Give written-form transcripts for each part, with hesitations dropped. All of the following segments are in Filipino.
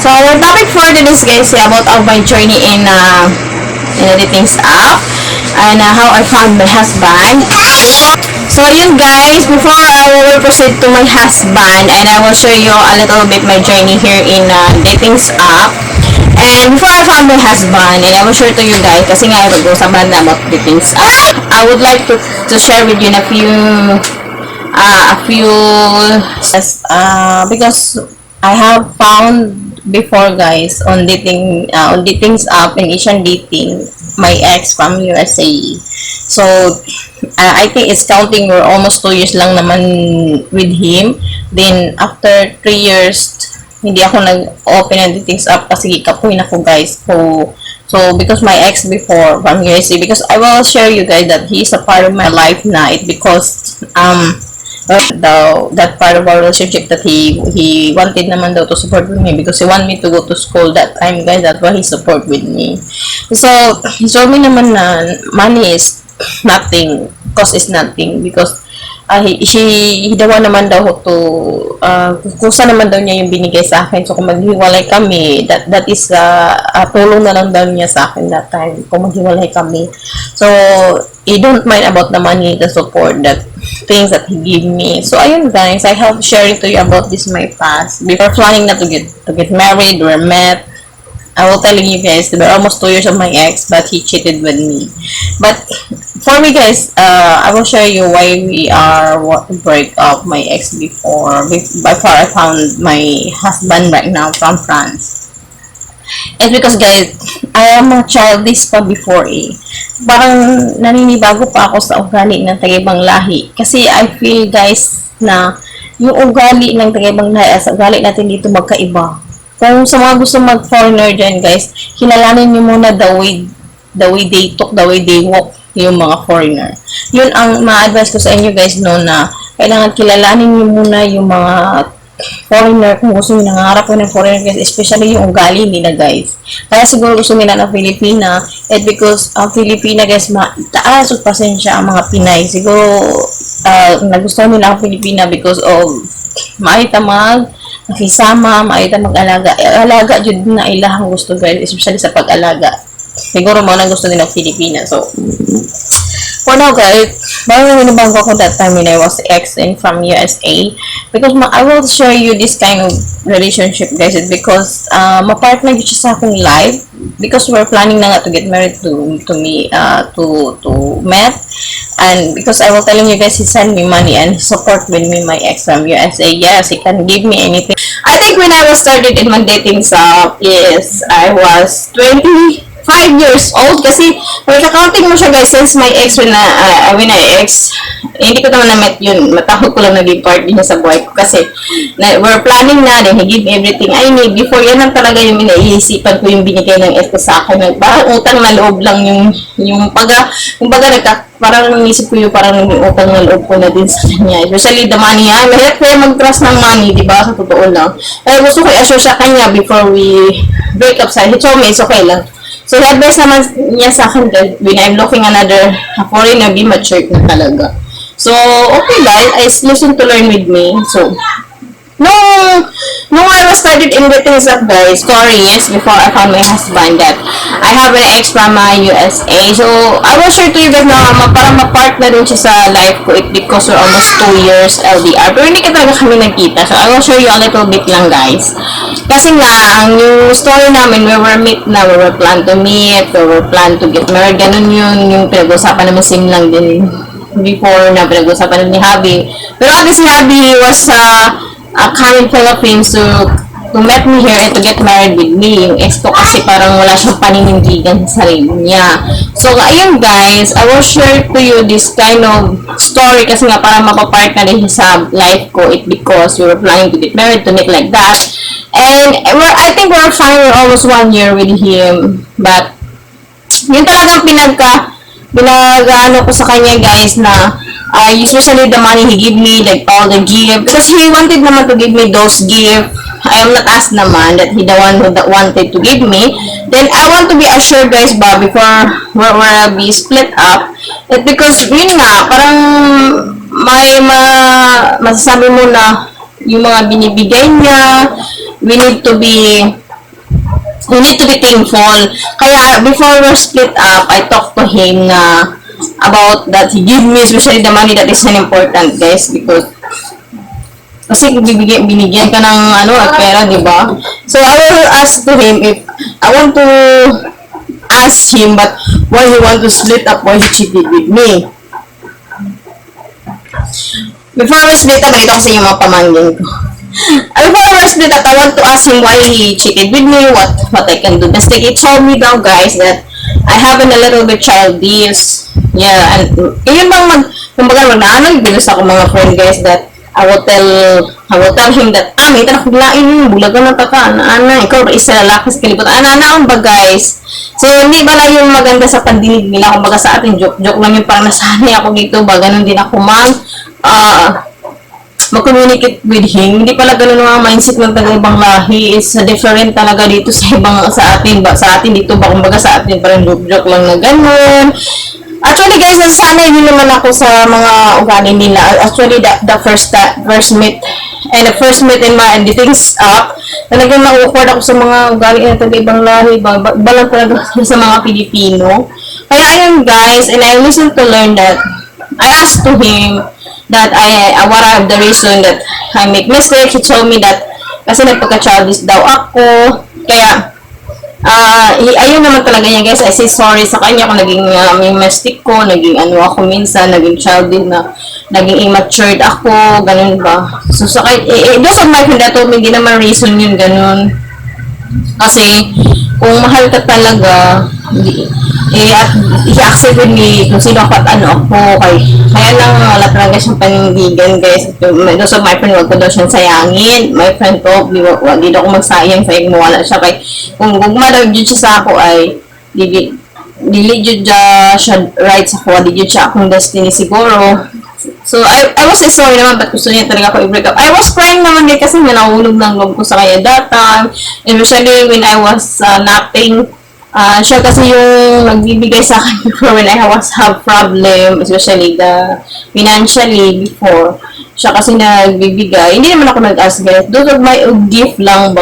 So our topic for today's guys is about of my journey in editing app and how I found my husband. So yun guys, before I will proceed to my husband and I will show you a little bit my journey here in dating app. And before I found my husband, and I will share to you guys, kasi nga mag-usapan na about dating app, I would like to share with you a few because I have found before guys on dating app and Asian dating my ex from USA. So I think it's counting, we're almost 2 years lang naman with him. Then after 3 years hindi ako nag-open ng dating app kasi kapuin ako guys. So because my ex before from USA, because I will share you guys that he is a part of my life na, it because that part of our relationship that he wanted naman daw to support with me because he want me to go to school that time guys. That's why he support with me. So he told me naman na money is nothing, cost is nothing, because he daw naman daw to kusa naman daw niya yung binigay sa akin. So kung maghiwalay kami, that is tulong na lang daw niya sa akin that time kung maghiwalay kami. So he don't mind about the money, the support, that things that he give me. So ayun guys, I have sharing to you about this my past before planning na to get married. We met, I will telling you guys, there were almost 2 years of my ex, but he cheated with me. But for me guys, I will show you why we break up my ex before I found my husband right now from France. It's because guys, I am a childish pa before Parang naninibago pa ako sa ugali ng tagaibang lahi. Kasi I feel guys na yung ugali ng tagaibang lahi sa ugali natin dito magkaiba. Kung sa mga gusto mag-foreigner dyan guys, kilalanin nyo muna the way they talk, the way they walk, yung mga foreigner. Yun ang ma-advise ko sa inyo guys, no, na kailangan kilalanin nyo muna yung mga foreigner kung gusto nyo nangarap ko ng foreigner guys, especially yung ugali nila guys. Kaya siguro gusto nila ng Filipina, because ang Filipina guys, taas o pasensya ang mga Pinay. Siguro nagustuhan nila ang Filipina because of maitamag, nakisama, maayta mag-alaga. Alaga jud na ilahang gusto guys, especially sa pag-alaga. Siguro mo na gusto din ng Pilipinas. So for now guys, bago minabang ko that time when I was ex-in from USA, because I will show you this kind of relationship guys, because ma-partner siya sa akong life, because we're planning na nga to get married to me, to Matt. And because I will telling you guys, he sent me money and support with me, my ex from USA. Yes, he can give me anything. I think when I was started in my dating app, yes, I was 25 years old kasi kung accounting mo siya guys, since my ex when I ex, hindi ko naman na-met yun, matahog ko lang naging part din sa buhay ko kasi we're planning na, then he give everything I need. Before yan lang talaga yung iniisipan ko, yung binigay ng ex ko sa akin, parang utang na loob lang yung parang naisip ko yung parang utang na loob ko na din sa kanya, especially the money. Mahirap kaya mag-trust ng money, di ba, sa totoo lang. Kaya gusto ko i-assure sa kanya before we break up. He told me it's okay lang. So, advice naman niya sa akin when I'm looking another foreigner, be mature na talaga. So, okay guys, I listen to learn with me. So, no, I was started in dating app guys, 4 years before I found my husband, that I have an ex from USA. So, I will share to you guys na parang ma-partner din siya sa life ko, because we're almost 2 years LDR. Pero hindi ka talaga kami nagkita. So, I will show you a little bit lang guys. Kasi nga, ang yung story namin, we were plan to meet, we were plan to get married. Ganun yung pinag-usapan namin, same lang din before na pinag-usapan namin ni Javi. Pero at least Javi was coming Philippines to meet me here and to get married with me. Yung ex ko kasi parang wala siyang paninindigan sa sarili niya. So, ayun guys, I will share to you this kind of story kasi nga parang mapapartner din sa life ko, because we were planning to get married, to meet like that. And I think we're fine. We're almost 1 year with him. But, yun talagang pinag-ano ko sa kanya guys na especially the money he give me, like all the gift. Because he wanted naman to give me those gifts. I am not asked naman that he the one who wanted to give me. Then, I want to be assured guys ba, before we'll be split up, that because yun nga, parang may masasabi mo na yung mga binibigay niya, we need to be we need to be thankful. Kaya, before we split up, I talked to him na about that he give me, especially the money that is an important, guys, because kasi binigyan ka ng pera, di ba? So, I will ask to him if I want to ask him, but why he want to split up, why he cheated with me. Before we split up, ito kasi yung mga pamangkin ko. Before we split up, I want to ask him why he cheated with me, what I can do. Basta he told me now, guys, that I have a little bit childish. Yeah, and yun bang kumbaga mag-naanag, bilis ako mga friend, guys, that I will tell him that, may tanak biglain, bulagan ng taka, ikaw isa lalaki sa kalibot, ang ba, guys? So, hindi ba lang yung maganda sa pandinig nila, kumbaga sa atin, joke lang yung parang nasanay ako dito ba, ganun din ako mag-communicate with him. Hindi pala ganun ang mindset ng taga-ibang lahi, is different talaga dito sa atin dito ba, kumbaga sa atin, parang joke lang na ganun. Actually, guys, nasanay din naman ako sa mga ugali nila. Actually, the first meet in my things up, talagang na-awkward ako sa mga ugali ng taga-ibang lahi. Balang talaga sa mga Pilipino. Kaya, ayun, guys, and I listened to learn that. I asked to him that what are the reason that I make mistakes. He told me that kasi nagpagka-childish daw ako. Kaya, ayun naman talaga niya, guys. I say sorry sa kanya kung naging may mistake ko, naging ako minsan, naging childish na, naging immature ako, ganun ba. So, those of my friend that told me, hindi naman reason yun, ganun. Kasi, kung mahal ka talaga, i-accept with me kung sino ako at ako. Kaya lang, wala talaga siyang panindigan, guys. Those of my friend, wag ko daw siyang sayangin. My friend ko, di daw ako magsayang sa mo, wala siya. Kung gugma daw dyan siya sa ako ay, dili dyan siya right sa ako, di dyan siya akong destiny siguro. So, I was sorry naman, but gusto niya talaga ako i-break up. I was crying naman din kasi nahulog ng loob ko sa kanya that time. Especially when I was napping. Siya kasi yung nagbibigay sa akin before when I was have problem, especially financially before. Siya kasi nagbibigay. Hindi naman ako nag-ask, guys. Those of my gift lang,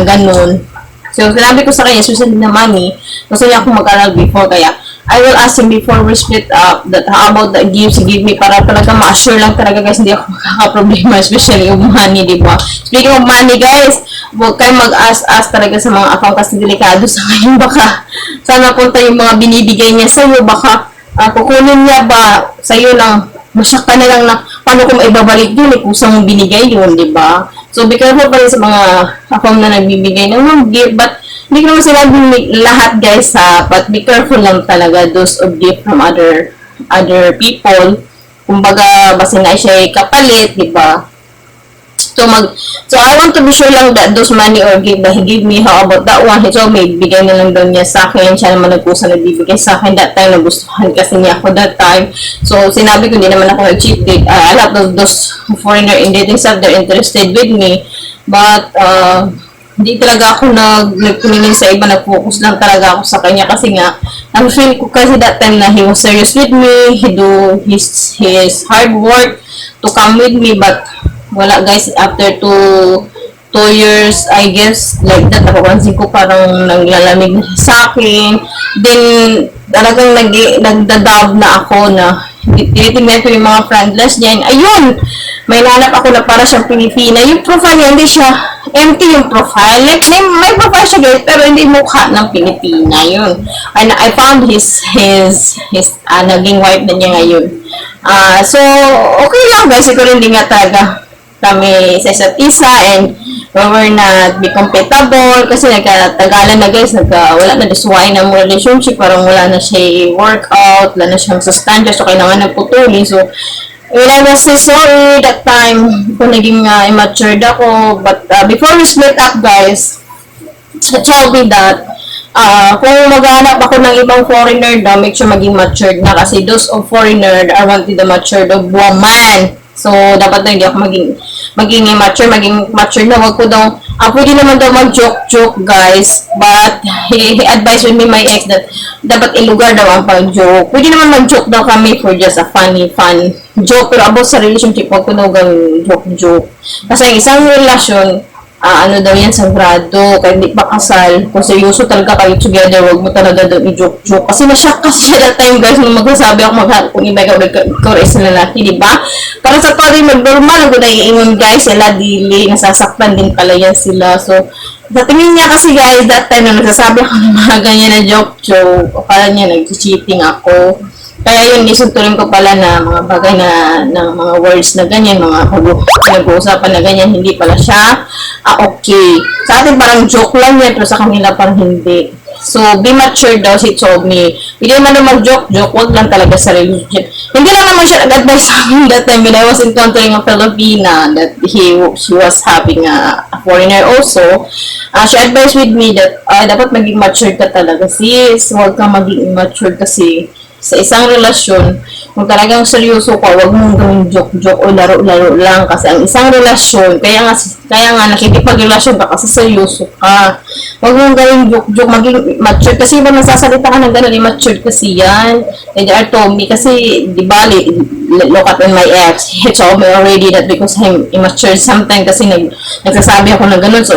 ganun. So, sinabi ko sa kanya, especially na money, gusto niya akong mag-aral before, kaya I will ask him before we split up that how about the gifts he give me para talaga ma-assure lang talaga, guys, hindi ako makakaproblema, especially yung money, diba? Speaking of money, guys, huwag kayo mag-ask talaga sa mga account kasi delikado sa ngayon. Baka sana punta yung mga binibigay niya sa'yo, baka kukunin niya ba sa'yo lang, masyak ka na lang na paano kung maibabalik yun, kusang binigay yun, diba? So, be careful pa rin sa mga account na nagbibigay ng mga gift, but hindi ko naman sinabing lahat, guys, but be careful lang talaga those of gift from other people. Kumbaga, basta na siya kapalit, di ba? So, I want to be sure lang that those money or gift that he gave me, how about that one? He told me, bigay na lang daw niya sa akin. Siya naman nagkusa nagbibigay sa akin that time. Nagustuhan kasi niya ako that time. So, sinabi ko, hindi naman ako nag-cheat date. A lot of those foreigner in dating stuff, they're interested with me. But, hindi talaga ako nagpuningin sa iba, nag-focus lang talaga ako sa kanya kasi nga, feel ko kasi that time na he was serious with me, he do his hard work to come with me, but wala, guys, after 2 years, I guess, like that, napapansin ko parang naglalamig na sa akin, then talagang nagdadab na ako na tinitingnan ko yung mga friendless niya, ayun, may nanap ako na para siyang Pilipina. Yung profile niya, hindi siya empty yung profile. Like, may profile siya, guys, pero hindi mukha ng Pilipina. Yun. And I found his naging wife na niya ngayon. So, okay lang, guys. Siguro hindi nga talaga kami sa isa't isa and we were not be compatible kasi nagkatagalan na, guys, wala na disway na mo relationship, parang wala na siya workout, wala na siyang sustansya, so kailangan nagputuli. So, I was so sorry that time kung naging immature ako. But before we split up, guys, he told me that kung maghanap ako ng ibang foreigner daw, make sure maging matured na kasi those of foreigner are wanted the matured of woman. So, dapat na hindi ako maging mature na. Wag ko daw, pwede naman daw mag-joke, guys. But, he advised with me, my ex, that dapat ilugar daw ang pag-joke. Pwede naman mag-joke daw kami for just a fun joke. Pero about sa relationship, wag ko daw gang joke. Kasi ang isang relasyon, ano daw yan, sagrado, kaya hindi pa kasal. Kung seryoso talaga kayo together, wag mo talaga daw i-joke-joke. Kasi na-shock kasi siya that time, guys, nung magsasabi ako maghanap kung iba ikaw rin sa lalaki, di ba? Para sa pari mag-normal, ako na iingon, guys, sila dili, nasasaktan din pala yan sila. So, sa tingin niya kasi, guys, that time na nagsasabi ako ng mga ganyan na joke-joke, o pala niya, nag-cheating ako. Kaya yun, isutuloy ko pala na mga bagay na mga words na ganyan, mga nag-uusapan na ganyan, hindi pala siya okay. Sa atin parang joke lang yan, pero sa kanila parang hindi. So, be mature daw, she told me. Hindi naman na mag-joke-joke, wag lang talaga sa relationship. Hindi lang naman siya nag-advise sa akin that time when I was encountering a Filipina that she was having a foreigner also. She advised with me that dapat maging mature ka talaga, sis. Huwag kang maging immature kasi sa isang relasyon, kung talagang seryoso ka, huwag mong gawing joke-joke o laro-laro lang kasi ang isang relasyon, kaya nga nakikipagrelasyon ka kasi seryoso ka. Huwag mong gawing joke-joke, maging mature kasi iba nasasalita ka ng gano'n, immature kasi yan. And they are told me, kasi di ba, look at my ex, he told me already that because I'm immature sometimes kasi nagsasabi ako ng gano'n. So,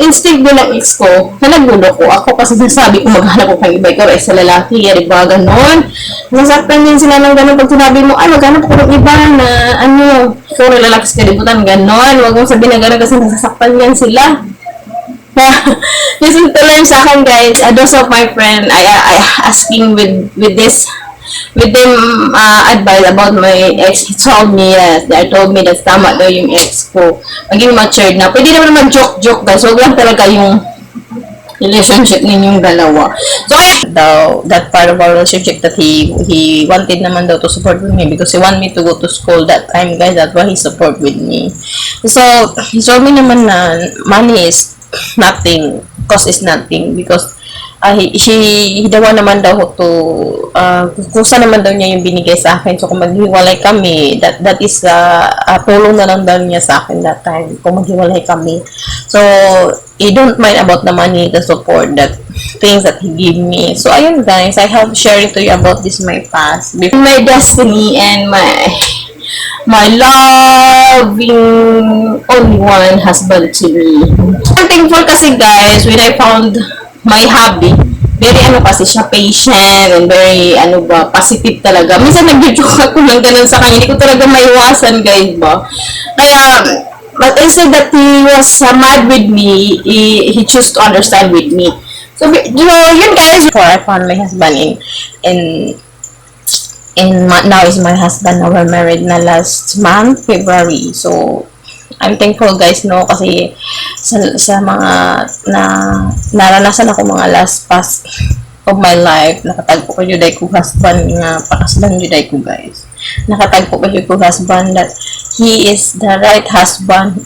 instinct din ng ex ko, nalagulo ko. Ako kasi nasabi ko maghanap ko kang iba, ikaw ay sa lalaki, di ba, gano'n. Nasaktan din sila ng gano'n pag sinabi mo, maghanap ko ng iba na, ikaw ay lalaki sa kalibutan, gano'n. Huwag mong sabihin na gano'n kasi nasasaktan yan sila. Listen to learn sa akin, guys. Those of my friend, I asking with them advice about my ex. He told me, yes, they told me that tama daw yung ex ko. Maging matured na. Pwede naman mag-joke-joke, guys. Huwag lang talaga yung relationship ninyong dalawa. So, that part of our relationship that he wanted naman daw to support with me because he want me to go to school that time, guys. That's why he support with me. So, he told me naman na money is nothing, cost is nothing because he daw naman daw to kusa naman daw niya yung binigay sa akin. So kung maghiwalay kami, that is tulong na lang daw niya sa akin that time kung maghiwalay kami. So he don't mind about the money, the support, that things that he give me. So ayun, guys, I have sharing to you about this my past, my destiny, and my loving only one husband to me. I'm thankful kasi, guys, when I found my hobby, very kasi siya, patient and very positive talaga. Minsan nag-joke ako ng ganun sa kanya, hindi ko talaga maiwasan, guys ba. Kaya but instead that he was mad with me, he chose to understand with me. So yun, guys, before I found my husband now is my husband. Now we're married na last month, February. So I'm thankful, guys, no, kasi sa mga naranasan ako mga last past of my life, nakatagpo ko juday ko husband nga pakaslan juday ko, guys. Nakatagpo ko ko husband that he is the right husband,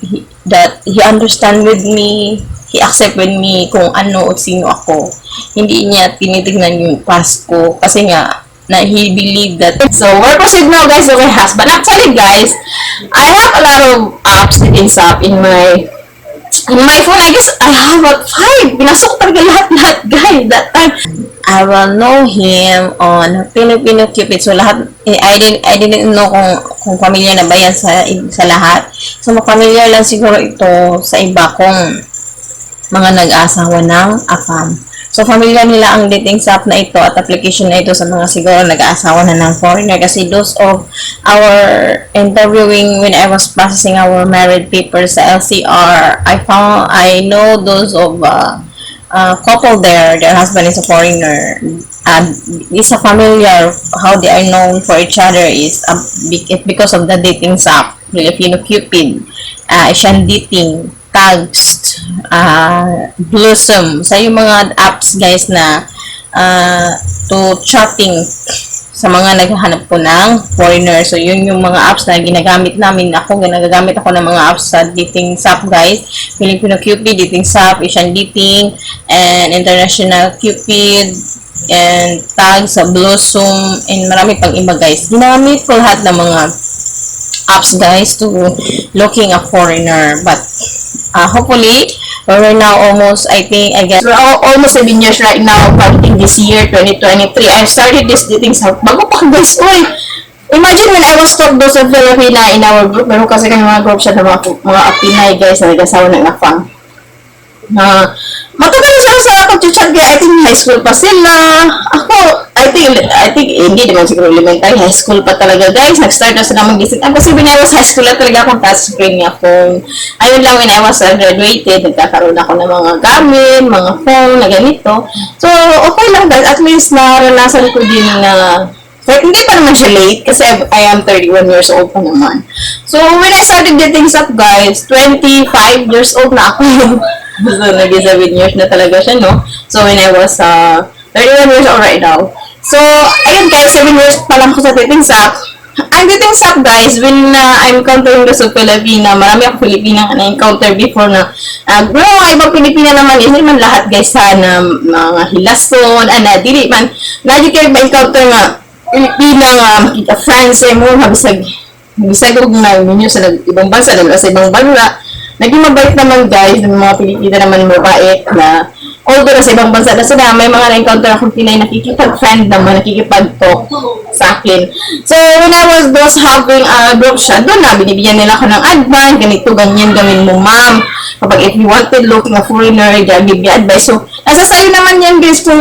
that he understand with me, he accept with me kung ano o sino ako. Hindi niya tinitignan yung past ko kasi nga na he believed that. So, we're proceed now, guys, to my husband. Actually, guys, I have a lot of apps and stuff in my phone. I guess I have about 5. Pinasok talaga lahat, guys, that time. I will know him on Filipino Cupid. So, lahat, I didn't know kung familiar na ba yan sa lahat. So, familiar lang siguro ito sa iba kung mga nag-asawa ng AFAM. So, familiar nila ang dating app na ito at application na ito sa mga siguro nag-aasawa na ng foreigner. Kasi those of our interviewing when I was processing our married papers sa LCR, I know those of couple there, their husband is a foreigner. It's a familiar how they are known for each other is because of the dating app, Filipino Cupid, Asian Dating, Tags, Blossom. Sa yung mga apps, guys, na to chatting sa mga naghahanap ko ng foreigner. So, yun yung mga apps na ginagamit namin. Nagagamit ako ng mga apps sa dating app, guys. Filipino Cupid, dating app, Asian Dating, and International Cupid, and Tags, Blossom, and marami pang iba, guys. Ginamit ko lahat ng mga apps, guys, to looking a foreigner. But hopefully, we're now almost, I guess, we're almost 7 years right now, counting this year, 2023. I started this dating app. Bago pa, guys, Imagine when I was taught those of Filipina in our group, meron kasi kami mga group siya ng mga Pinay guys na nag-asawa ng afang. Matagal siya sa pag-chat kaya I think high school pa sila. Ako, I think hindi naman siguro elementary, high school pa talaga guys. Nag-start na sila mag-visit. Kasi when I was high school na talaga akong touchscreen niya phone. Ayun lang when I was graduated, nagkakaroon ako ng mga gamit, mga phone na ganito. So, okay lang guys. At least naranasan ko din na hindi pa naman siya late kasi I am 31 years old pa naman. So, when I started getting up guys, 25 years old na ako. So, nag-7 years na talaga siya, no? So, when I was 31 years old right now. So, ayun guys, 7 years pa lang ako sa dating up. Ang dating up guys, when I'm encountering the Filipina, marami akong Filipina na-encounter before na mga ibang Pilipina naman, hindi man lahat guys na mga hilason, dili man, lagi kayo ma-encounter nga Pilipina nga makita friends mo, habisag ko na ninyo sa ibang bansa, sa ibang bansa. Naging mabait naman guys, ng mga Pilipina naman mabait na although sa ibang bansa na sila, may mga na-encounter akong Pinay nakikipag-friend naman, nakikipag-talk sa akin. So, when I was having a group chat, doon na, binibigyan nila ako ng advice, ganito, ganyan, gawin mo ma'am. Kapag if you wanted looking a foreigner, give you advice. So, nasa sayo naman yan guys kung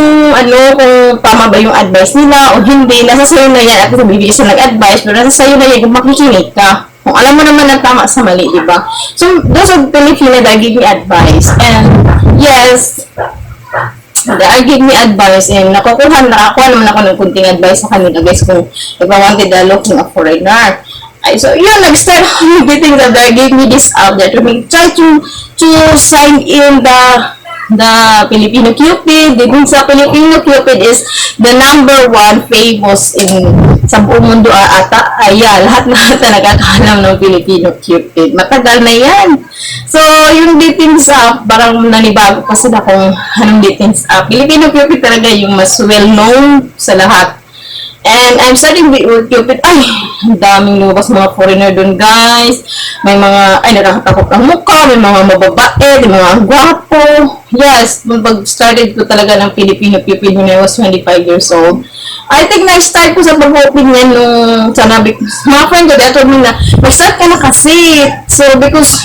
kung tama ba yung advice nila o hindi. Nasa sayo na yan, at kung bibigyan siya ng advice, pero nasa sayo na yan kung makikinig ka. Kung alam mo naman ang tama sa mali, di ba? So, those of Filipino that give me advice. And, yes, they give me advice and nakukuha naman ako ng kunting advice sa kanila guys kung if I wanted looking a foreigner. So, yun, nag-start ako getting that they gave me this out there to try to sign in the Filipino Cupid. Din sa Filipino Cupid is the #1 famous in sa buong mundo ata. Ayan, lahat na nagkakalam ng Filipino Cupid. Matagal na yan. So, yung dating app, parang nanibago pa sila kung anong dating app. Filipino Cupid talaga yung mas well-known sa lahat. And I'm starting with Cupid. Ay, ang daming lumabas mga foreigner dun, guys. May mga, nakakatakot ang mukha, may mga mababae, may mga gwapo. Yes, pag-started ko talaga ng Filipino Cupid when I was 25 years old. I think na-start ko sa pag-open niya nung sanabi ko. Mga friend ko, they told me na, mag-start ka na kasi. So, because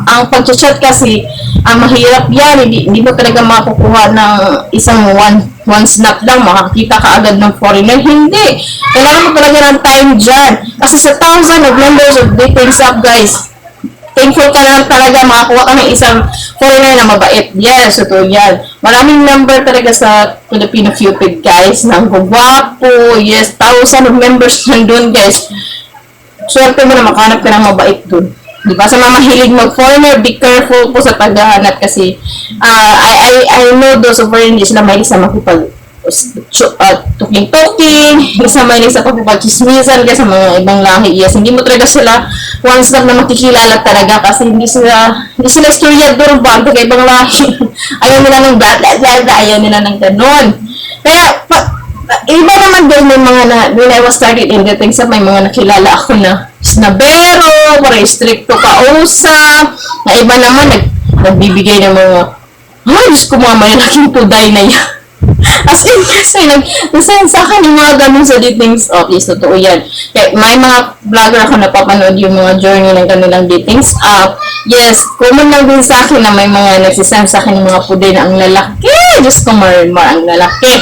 ang pag-chat kasi, mahirap yan. Hindi mo talaga makukuha ng isang one snap lang, makakita ka agad ng foreigner. Hindi. Kailangan mo talaga ng time dyan. Kasi sa thousands of members of dating app, guys, thankful ka na talaga makakuha ka ng isang foreigner na mabait. Yes, ito yan. Maraming number talaga sa Filipino Cupid, guys. Nang gwapo. Yes, thousands of members nandun, guys. Swerte mo na makahanap ka ng mabait dun. Diba? Sa mga mahilig mag-foreigner, be careful po sa paghahanap kasi I know those of foreigners na mahilig sa makipag talking, isa mahilig sa pagpapagchismisan kasi sa mga ibang lahi. Yes, hindi mo talaga sila one stop na makikilala talaga kasi hindi sila istorya doon bago kay ibang lahi. Ayaw nila ng blah blah blah, ayaw nila ng ganon. Kaya, iba naman din may mga when I was started in dating app, may mga nakilala ako na snabero, parang stricto kausap, na iba naman nagbibigay ng mga, Diyos ko mga malaking tuday na yan. As in, kasi nag-send sa akin yung mga ganun sa dating app. Yes, totoo yan. Kaya may mga vlogger ako napapanood yung mga journey ng kanilang dating app. Yes, common lang din sa akin na may mga nagsisend sa akin yung mga puday na ang lalaki. Diyos ko, mar ang lalaki.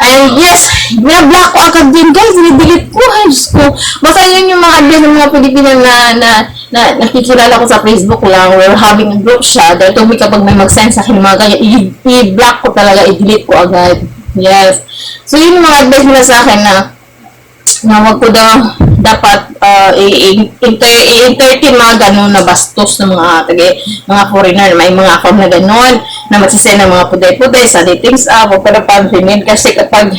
And yes, binablock ko agad din guys, delete ko. Diyos ko. Basta yun yung mga advice ng mga Pilipina na nakikilala ko sa Facebook lang. We're having a group siya. Dahil tuwi kapag may mag-send sa akin mga ganyan, i-block ko talaga, i-delete ko agad. Yes. So yun yung mga advice nila sa akin na wag ko daw dapat i-entertain mga ganun na bastos ng mga foreigner. May mga account na ganun na magsisend ng mga puday-puday sa dating app o para pag-payment kasi kapag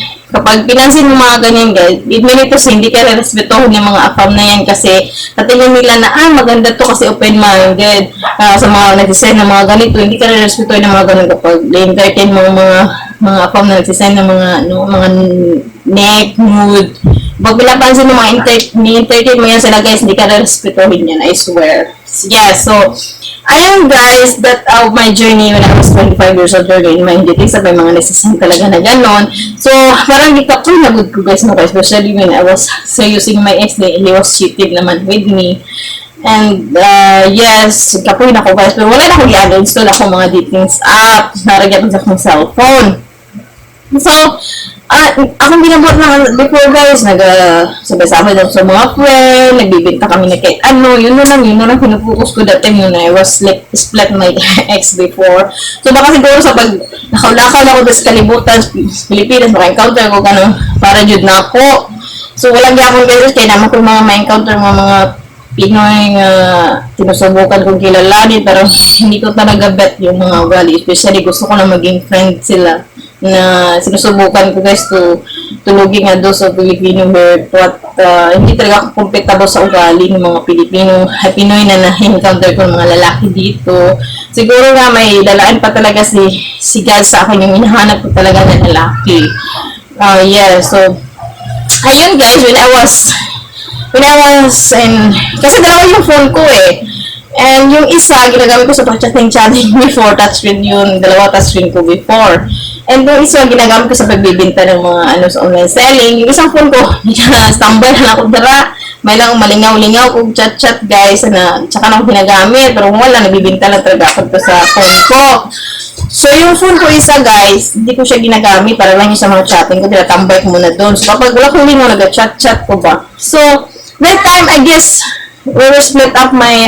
pinansin mo mga ganyan guys, minutes hindi ka respetuhin yung mga account na yan kasi katingin nila na maganda to kasi open-minded. Sa mga nagsisend ng mga ganito, hindi ka respetuhin ng mga ganun kapag entertain mo mga account na nagsisend ng mga neck, mood, Pag pinapansin mo mga ni-entertain mo yan sila guys, hindi ka respetuhin yan, I swear. Yes, so, ayun guys, that my journey when I was 25 years old in my dating sa may mga nagsisan talaga na ganon. So, parang di ka po nagod ko guys, no, especially when I was using my ex, he was cheating naman with me. And, yes, kapoy na ko guys, pero wala na akong i-uninstall ako mga datings app, naragyan ko sa akong cellphone. So, akong ginabot na before guys, sabay-sabay daw sa mga friend, nagbibinta kami na kahit ano, yun na lang pinupukus ko that time yun, I was split my ex before. So, baka siguro sa pag nakalakaw na ako sa kalibutan, Pilipinas, maka-encounter ko gano'n, para jud na ako. So, walang gapon guys, kaya naman kung mga ma-encounter mga Pinoy nga tinusubukan kong kilalanin, pero hindi ko talaga bet yung mga ugali. Especially gusto ko na maging friend sila na sinusubukan ko guys to tulugin nga doon sa Filipino birth. But hindi talaga ako compatible sa ugali ng mga Pilipino, Pinoy na na-encounter ko ng mga lalaki dito. Siguro nga may dalaan pa talaga si God sa akin yung hinahanap ko talaga na lalaki. Yeah, so ayun guys, when I was in, kasi dalawa yung phone ko eh. And yung isa, ginagamit ko sa pag-chatting before, touchscreen yun, dalawa touchscreen ko before. And yung isa, ginagamit ko sa pagbibinta ng mga sa online selling. Yung isang phone ko, standby na ako dara. May lang malingaw-lingaw kung chat-chat guys, na tsaka na ako ginagamit. Pero kung wala, nabibinta lang talaga ako sa phone ko. So, yung phone ko isa guys, hindi ko siya ginagamit para lang yung sa mga chatting ko, tinatambay ko muna doon. So, kapag wala kong lingaw, nag-chat-chat ko ba? So, that time, I guess, we were split up my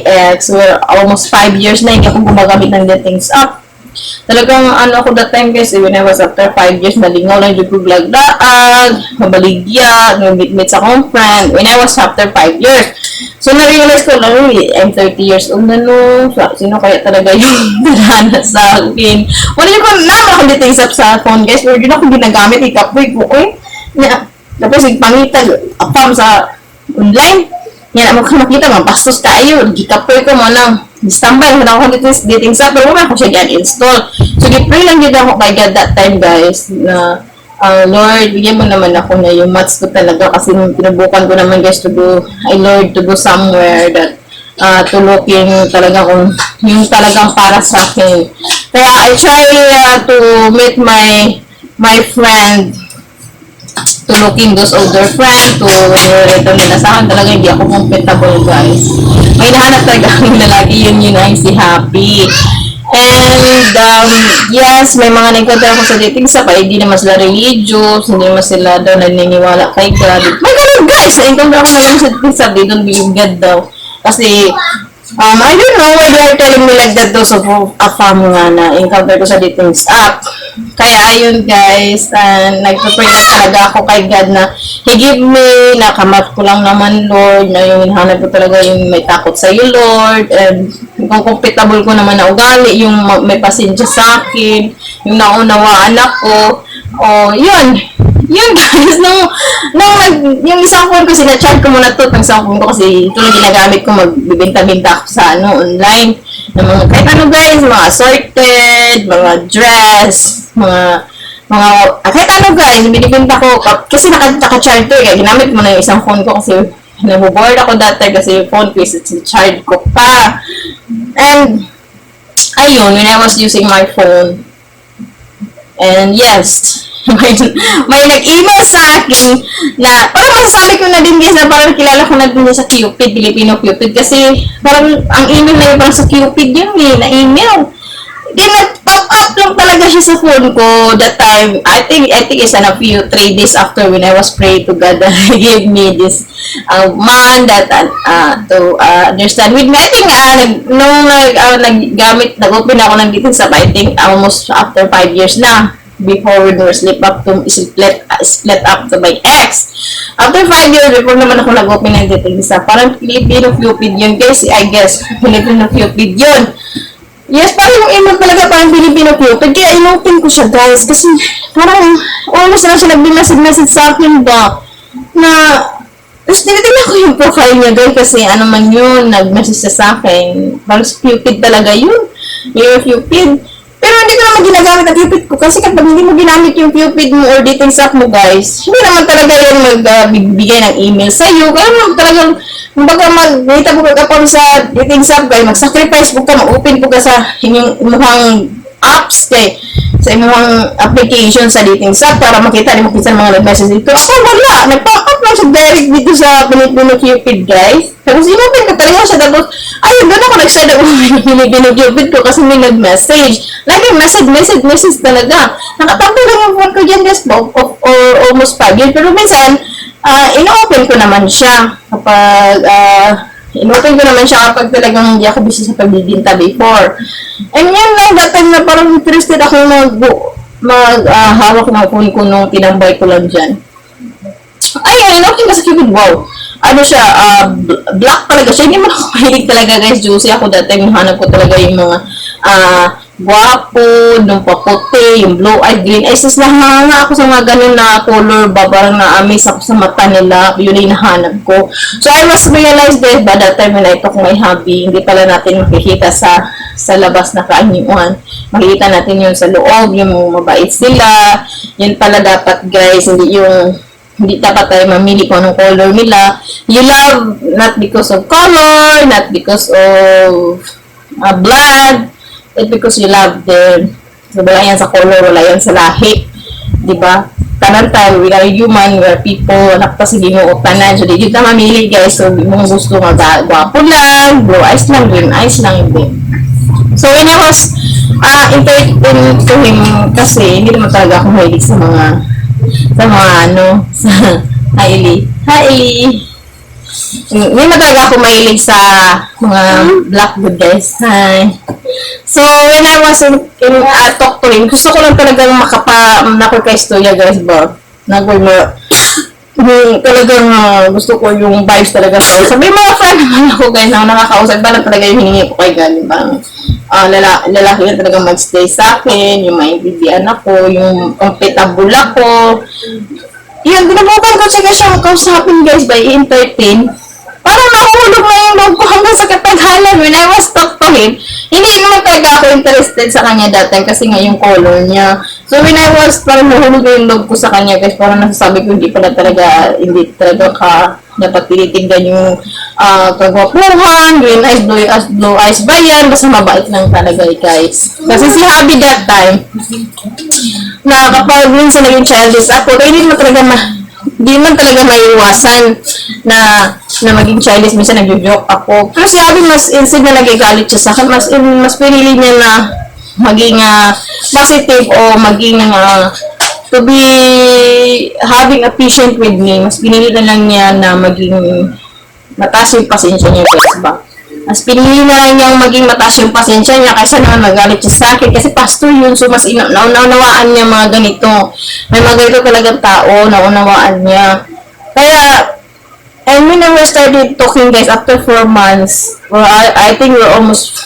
ex. We're almost 5 years na hindi ako gumagamit ng datings app. Talagang ako that time guys, when I was after 5 years, nalingaw lang yung guglagdaan, mabaligya, nag-meet sa akong friend, when I was after 5 years. So, na-realize ko lang, I'm 30 years old na no, sino kaya talaga yung darana sa akin? Wala yung naman ako datings app sa phone guys, pero yun ako ginagamit, ikapoy ko, tapos pangitag apam sa online. Yan, makita mga bastos tayo. Gikapoy ko mo lang. Standby mo na ako dating sa pero wala ko siya install. So, gipray lang dito ako kay God that time guys na Lord, bigyan mo naman ako na yung match ko talaga kasi pinubukan ko naman guys to go, Lord, to go somewhere that to looking talaga kung yung talagang para sa akin. Kaya I try to meet my friend to looking those older friends to return nila sa akin. Talaga hindi ako compatible guys. May nahanap talaga ang lalaki yun ay si Happy. And yes, may mga nag-encounter ako sa dating sa hindi naman sila religious, hindi naman sila daw naniniwala kay God. May ganun guys, na-encounter ako ngayon sa dating sa they don't believe God daw. Kasi I don't know why they are telling me like that those of a fam nga na encounter ko sa dating app. Kaya ayun guys, nagpapray na talaga ako kay God na He give me, nakamat ko lang naman Lord, na yung hinahanap ko talaga yung may takot sa iyo Lord, and kung compatible ko naman na ugali, yung may pasensya sa akin, yung naunawaan ako, yun guys, yung isang phone ko, sinachat ko muna to, pang isang phone ko kasi ito lang ginagamit ko, magbibinta-binta ako sa online, ng mga kahit ano guys, mga assorted, mga dress, mga kahit ano guys, binibinta ko, kasi naka-charter, kaya ginamit mo na yung isang phone ko kasi nabuboard ako that time kasi yung phone ko is charge ko pa. And, ayun, when I was using my phone, and yes, may nag-email sa akin na parang masasabi ko na din guys na parang kilala ko na din sa Cupid, Filipino Cupid kasi parang ang email na yun parang sa Cupid yun na email. Then nag-pop up lang talaga siya sa phone ko that time. I think it's a few 3 days after when I was praying to God that He gave me this man that to understand with me. I think nung nag-open ako ng dating sa I think almost after 5 years na. Before we were split up to my ex. After 5 years, before naman ako nag-open ng dating sa parang Filipino Cupid yun guys, I guess. Filipino Cupid yun. Yes, parang yung email talaga parang Filipino Cupid. Kaya in-open ko siya guys, kasi parang almost na siya nag-message sa akin ba, na tapos tinitingnan ko yung profile niya guys, kasi ano man yun, nag-message siya sa akin. Parang Cupid talaga yun. Yung Cupid. Pero hindi ko naman ginagamit ang Cupid ko kasi kapag hindi mo ginamit yung Cupid mo or dating app mo guys, hindi naman talaga yan magbibigay ng email sa iyo. Kaya naman talagang, kumbaga mag-data po ka pa sa dating app guys, mag-sacrifice po ka, mag-open po ka sa inyong mukhang apps kay sa inyong application sa dating app para makita mo sa mga nag-message dito. Ako wala, nagpa-up lang siya direct dito sa Pinipino Cupid guys. Tapos inopen ko talaga siya, tapos ayun, doon ako nag-start ako Pinipino Cupid ko kasi may nag-message. Lagi message talaga. Nakatampo lang yung phone ko dyan guys, or almost 5 years. Pero minsan, ino-open ko naman siya kapag inopen ko naman siya kapag talagang hindi ako busy sa pagbibinta before. And yan lang, that time na parang interested ako hawak ng phone ko nung tinambay ko lang dyan. Ayun, inopen ko sa Cupid, wow. Ano siya, black talaga siya. Hindi mo ako mahilig talaga guys, juicy ako that time. Hanap ko talaga yung mga guwapo, yung paputi, yung blue eye, green eyes. Tapos nahanga ako sa mga ganun na color ba, parang na-amaze ako sa mata nila. Yun yung nahanap ko. So I was realized this by that time when I took my hobby, hindi pala natin makikita sa labas na kaanyuan. Makikita natin yun sa loob, yung mabait sila. Yun pala dapat guys, hindi dapat tayo mamili kung anong color nila. You love not because of color, not because of blood, it's because you love them. So, wala yan sa color, wala yan sa lahi. Diba? Tanan tayo, we are human, we are people, anak pa sa Ginoo tanan. So, di dito mamili guys. So, di mo gusto nga gwapo lang, blue eyes lang, green eyes lang, hindi. So, when I was entertained to him, kasi hindi naman talaga ako mahilig sa Hi, Eli. Hindi na talaga ako mahilig sa mga blackboard guys. Hi. So, when I was talk to him, gusto ko lang talagang nakaka-istorya guys ba? Talagang gusto ko yung vibes talaga sa sabi mga friend naman ako guys na nakakausap ba lang talaga yung hiningi ko kay Gani bang lalaki na talaga mag-stay sa akin, yung maintindihan ako, yung compatible ako. Yun, binabukan ko siya kausapin guys by entertain. Parang nakuhulog na yung loob ko hanggang sa kataghalan. When I was talk to him, hindi naman talaga ako interested sa kanya dati kasi nga yung color niya. So when I was parang nahulog na yung loob ko sa kanya guys, parang nasasabi ko hindi talaga dapat tinitignan yung kagwapuhan, green eyes, blue eyes ba yan, basta mabait lang talaga guys. Kasi si Habi that time, na kapag minsan naging childish ako, hindi man talaga maiiwasan na maging childish, minsan nag-joke ako. Pero si Abby instead na nag-galit siya sa akin, mas pinili niya na maging positive o maging to be having a patient with me. Mas pinili na lang niya na maging mataas yung pasensya niya guys ba. Mas pinili na lang niyang maging mataas yung pasensya niya kaysa naman magalit siya sa akin kasi pastor yun, so mas naunawaan niya mga ganito. May mga ganito talagang tao, naunawaan niya. Kaya, and when we started talking guys, after 4 months, or I think we're almost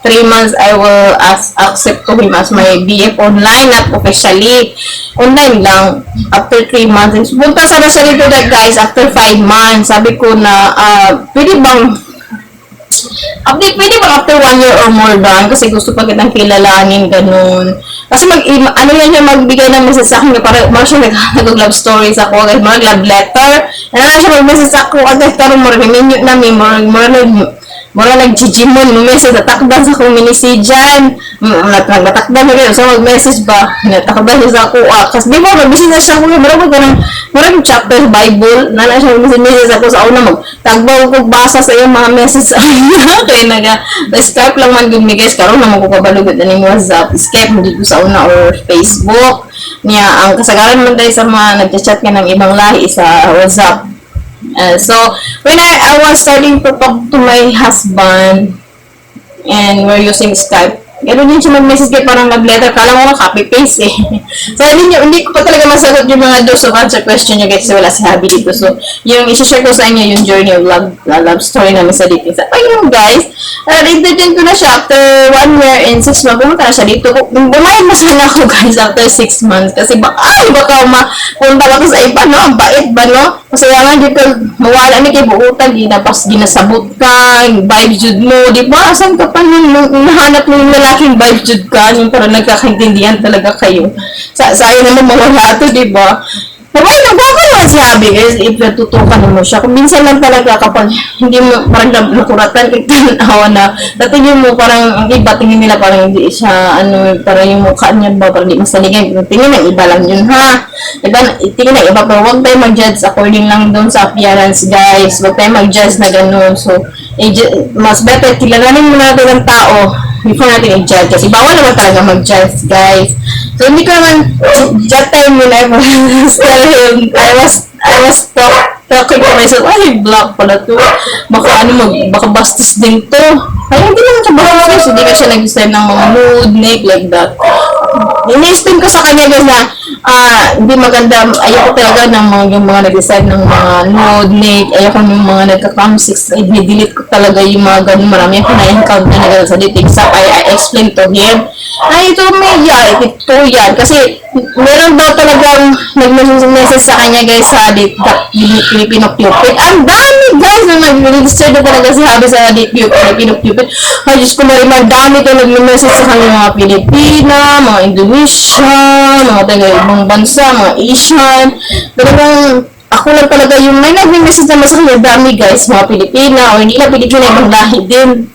3 months, I will accept to him as my BF online, not officially. Online lang, after 3 months. Punta sana sa dito that guys, after 5 months, sabi ko na, pwede bang after 1 year or more done kasi gusto pa kitang kilalanin, ganun. Kasi magbigay ng message sa akin, para siya nag-love stories ako, guys, love letter. Siya mag-message ako, agad karong mariminyo namin, nag-gigimon, message, natakdan sa akong minisidyan, natakdan na rin, so mag-message ba, natakdan siya sa ako, kasi di ba, mag-message na siya ako, marami chapter sa Bible, na siya mag-message ako sa una, tagbaw ko basa sa iyong mga message sa kanya, kaya Skype lang man gud mi guys, karon na magkukabalugod na ni WhatsApp, Skype mo dito sa una or Facebook, niya, ang kasagaran man tayo sa mga nag-chat ka ng ibang lahi sa WhatsApp. So, when I was starting to talk to my husband and we're using Skype, gano'n din siya mag-message kayo parang nag-letter. Kala mo copy-paste eh. So, hindi ko pa talaga masagot yung mga those of answer question nyo guys kasi wala si Habi dito. So, yung isi-share ko sa inyo yung journey of love story namin sa dating. So, ayun guys, entertain ko na siya after 1 year and 6 months, pumunta na siya dito. Bumayad na sana ako guys after 6 months. Kasi baka mapunta ko to sa iba, no? Ang bait ba, no? Kasi nga dito, mawala ni kay buutan, ginasabot ka, vibe jud mo, di ba? Asan ka pa nun? Nahanap mo yung lalaking vibe jud ka, yung parang nagkakaintindihan talaga kayo. Sayang naman mawala to, di ba? Mabay, nagbago naman si Habi guys, if natutukan mo siya. Kung minsan lang talaga kapag hindi mo parang nakuratan, tanawa na, tatingin mo parang, ang iba tingin nila parang hindi siya, parang yung mukha niya ba, parang hindi masaligay. Tingin ng iba lang yun, ha? Tingin ng iba, pero huwag tayo mag-judge according lang doon sa appearance, guys. Huwag tayo mag-judge na gano'n. So, mas better, kilalanin mo natin ang tao before natin i-judge. Kasi bawal naman talaga mag-judge, guys. So, hindi ko naman, that time when I was telling him, I was talking to myself, ay, black pala to. Baka bastos din to. Kaya hindi naman siya bastos. Hindi ka siya nag-send ng mga mood, neck, like that. Ini-explain ko sa kanya guys na, hindi maganda, ayoko talaga ng yung mga nag-decide ng mga nude, neck, ayoko ng mga nagka-cam 6, i-delete ko talaga yung mga ganun, marami ako na-encounter na gano'n sa dating sap. I explained to him, ito may ito yan, kasi meron daw talagang nag-message sa kanya guys sa Filipino Cupid. Ang dami guys na nag-register na talaga sabi sa Filipino Cupid. Ay, Diyos ko Maria, ang dami to nag-message sa kanya mga Pilipina, mga Indonesia, mga taga-ibang bansa, mga Asian. Talagang ako lang talaga yung may nag-message naman sa kanya, dami guys, mga Pilipina, o hindi na Pilipina, ibang lahi din.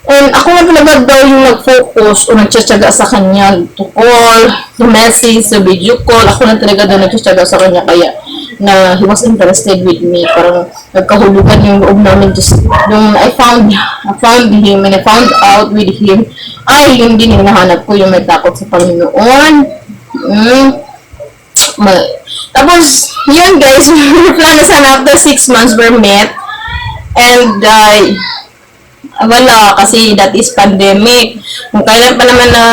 And ako nga talaga daw yung nag-focus o nagtsatsaga sa kanya to call, to message, to video call. Ako lang talaga daw nagtsatsaga sa kanya kaya na he was interested with me. Parang nagkahulugan yung loob namin. Just, yung I found him and I found out with him, ay yun din yung nahanap ko, yung may takot sa Panginoon. Tapos, yun guys, plan na sana after 6 months we're met. And, wala, kasi that is pandemic. Kung kailan pa naman na